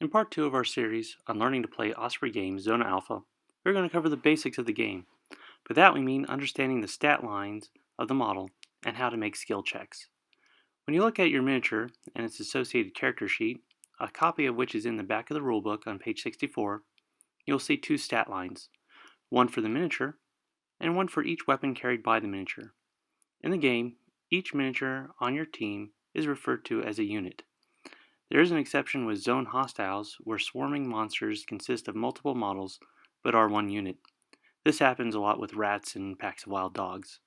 In part 2 of our series on learning to play Osprey games Zona Alpha, we're going to cover the basics of the game. By that we mean understanding the stat lines of the model and how to make skill checks. When you look at your miniature and its associated character sheet, a copy of which is in the back of the rulebook on page 64, you'll see two stat lines, one for the miniature and one for each weapon carried by the miniature. In the game, each miniature on your team is referred to as a unit. There is an exception with zone hostiles, where swarming monsters consist of multiple models but are one unit. This happens a lot with rats and packs of wild dogs.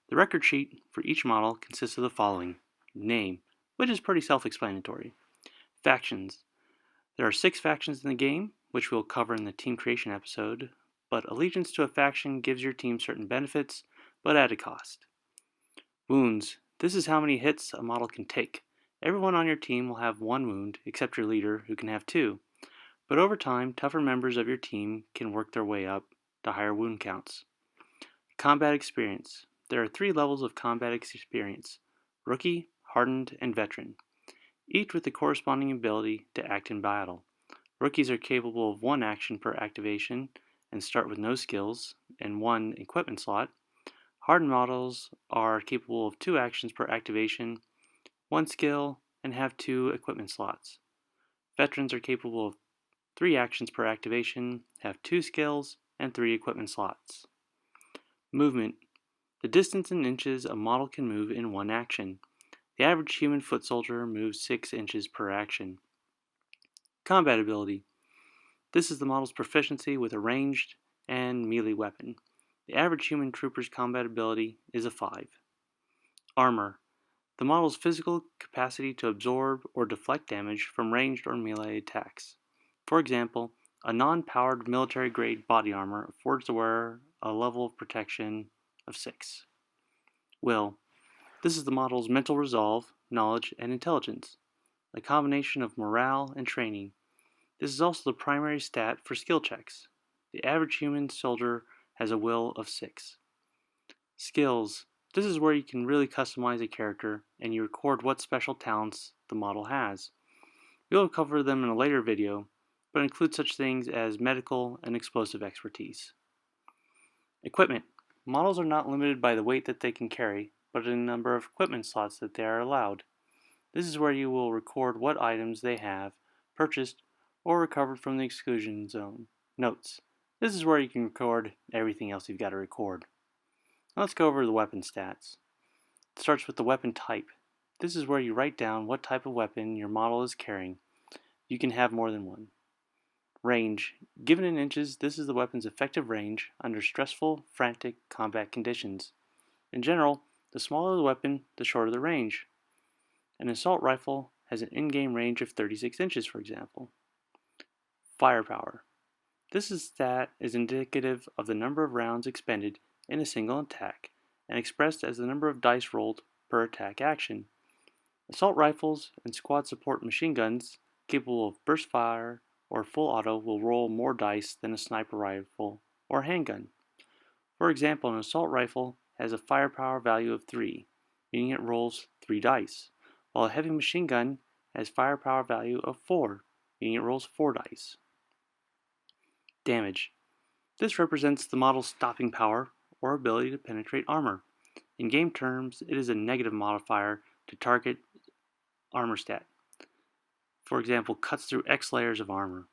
The record sheet for each model consists of the following: name, which is pretty self-explanatory. Factions. There are 6 factions in the game, which we'll cover in the team creation episode, but allegiance to a faction gives your team certain benefits, but at a cost. Wounds. This is how many hits a model can take. Everyone on your team will have 1 wound, except your leader, who can have 2. But over time, tougher members of your team can work their way up to higher wound counts. Combat experience. There are 3 levels of combat experience: rookie, hardened, and veteran, each with the corresponding ability to act in battle. Rookies are capable of 1 action per activation and start with no skills and 1 equipment slot. Hardened models are capable of 2 actions per activation, 1 skill, and have 2 equipment slots. Veterans are capable of 3 actions per activation, have 2 skills, and 3 equipment slots. Movement. The distance in inches a model can move in 1 action. The average human foot soldier moves 6 inches per action. Combat ability. This is the model's proficiency with a ranged and melee weapon. The average human trooper's combat ability is a 5. Armor. The model's physical capacity to absorb or deflect damage from ranged or melee attacks. For example, a non-powered military-grade body armor affords the wearer a level of protection of 6. Will. This is the model's mental resolve, knowledge, and intelligence, a combination of morale and training. This is also the primary stat for skill checks. The average human soldier has a will of 6. Skills. This is where you can really customize a character and you record what special talents the model has. We will cover them in a later video, but include such things as medical and explosive expertise. Equipment. Models are not limited by the weight that they can carry, but in the number of equipment slots that they are allowed. This is where you will record what items they have purchased or recovered from the exclusion zone. Notes. This is where you can record everything else you've got to record. Now let's go over the weapon stats. It starts with the weapon type. This is where you write down what type of weapon your model is carrying. You can have more than one. Range. Given in inches, this is the weapon's effective range under stressful, frantic combat conditions. In general, the smaller the weapon, the shorter the range. An assault rifle has an in-game range of 36 inches, for example. Firepower. This stat is indicative of the number of rounds expended in a single attack and expressed as the number of dice rolled per attack action. Assault rifles and squad support machine guns capable of burst fire or full auto will roll more dice than a sniper rifle or handgun. For example, an assault rifle has a firepower value of 3, meaning it rolls 3 dice, while a heavy machine gun has firepower value of 4, meaning it rolls 4 dice. Damage. This represents the model's stopping power or ability to penetrate armor. In game terms, it is a negative modifier to target armor stat. For example, cuts through X layers of armor.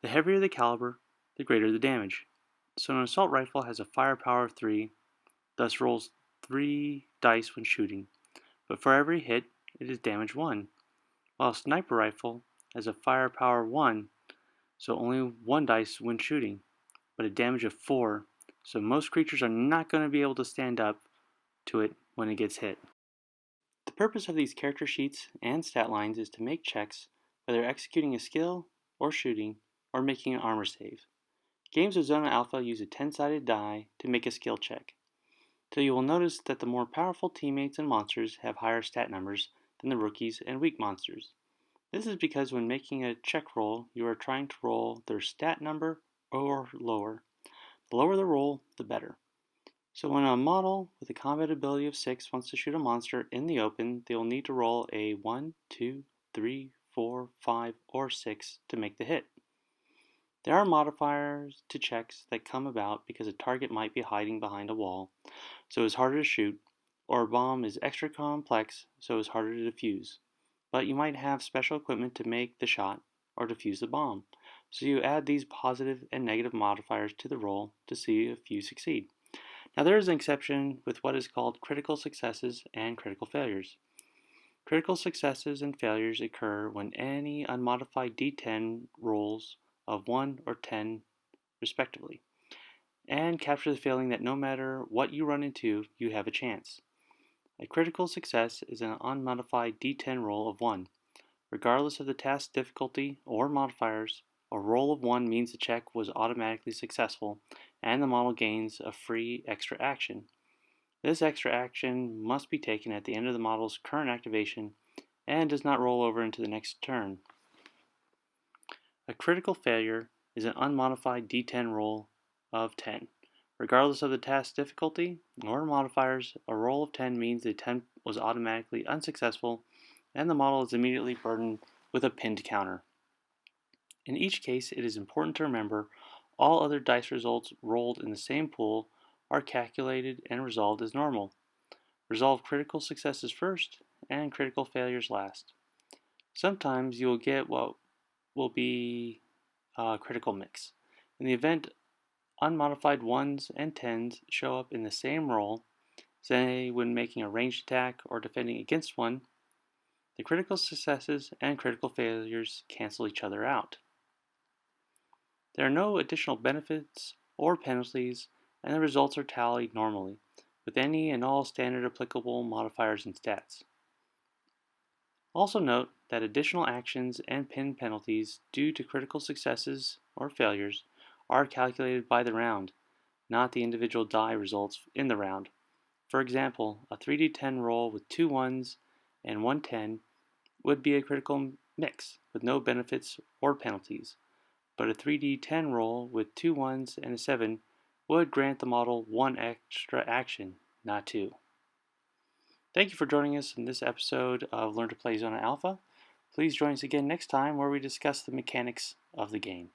The heavier the caliber, the greater the damage. So an assault rifle has a firepower of 3, thus rolls 3 dice when shooting, but for every hit, it is damage 1, while a sniper rifle has a firepower 1, so only 1 dice when shooting, but a damage of 4, so most creatures are not going to be able to stand up to it when it gets hit. The purpose of these character sheets and stat lines is to make checks, whether executing a skill, or shooting, or making an armor save. Games with Zona Alpha use a 10-sided die to make a skill check, so you will notice that the more powerful teammates and monsters have higher stat numbers than the rookies and weak monsters. This is because when making a check roll, you are trying to roll their stat number or lower. The lower the roll, the better. So when a model with a combat ability of 6 wants to shoot a monster in the open, they will need to roll a 1, 2, 3, 4, 5, or 6 to make the hit. There are modifiers to checks that come about because a target might be hiding behind a wall, so it's harder to shoot, or a bomb is extra complex, so it's harder to defuse. But you might have special equipment to make the shot or defuse the bomb, so you add these positive and negative modifiers to the roll to see if you succeed. Now there is an exception with what is called critical successes and critical failures. Critical successes and failures occur when any unmodified D10 rolls of 1 or 10 respectively, and capture the feeling that no matter what you run into, you have a chance. A critical success is an unmodified D10 roll of 1. Regardless of the task difficulty or modifiers, a roll of 1 means the check was automatically successful and the model gains a free extra action. This extra action must be taken at the end of the model's current activation and does not roll over into the next turn. A critical failure is an unmodified D10 roll of 10. Regardless of the task difficulty or modifiers, a roll of 10 means the attempt was automatically unsuccessful and the model is immediately burdened with a pinned counter. In each case, it is important to remember all other dice results rolled in the same pool are calculated and resolved as normal. Resolve critical successes first and critical failures last. Sometimes you will get what will be a critical mix. In the event unmodified 1s and 10s show up in the same roll, say when making a ranged attack or defending against one, the critical successes and critical failures cancel each other out. There are no additional benefits or penalties, and the results are tallied normally, with any and all standard applicable modifiers and stats. Also note that additional actions and pin penalties due to critical successes or failures are calculated by the round, not the individual die results in the round. For example, a 3d10 roll with 2 1s and 1 10 would be a critical mix with no benefits or penalties, but a 3d10 roll with 2 1s and a 7 would grant the model 1 extra action, not 2. Thank you for joining us in this episode of Learn to Play Zona Alpha. Please join us again next time where we discuss the mechanics of the game.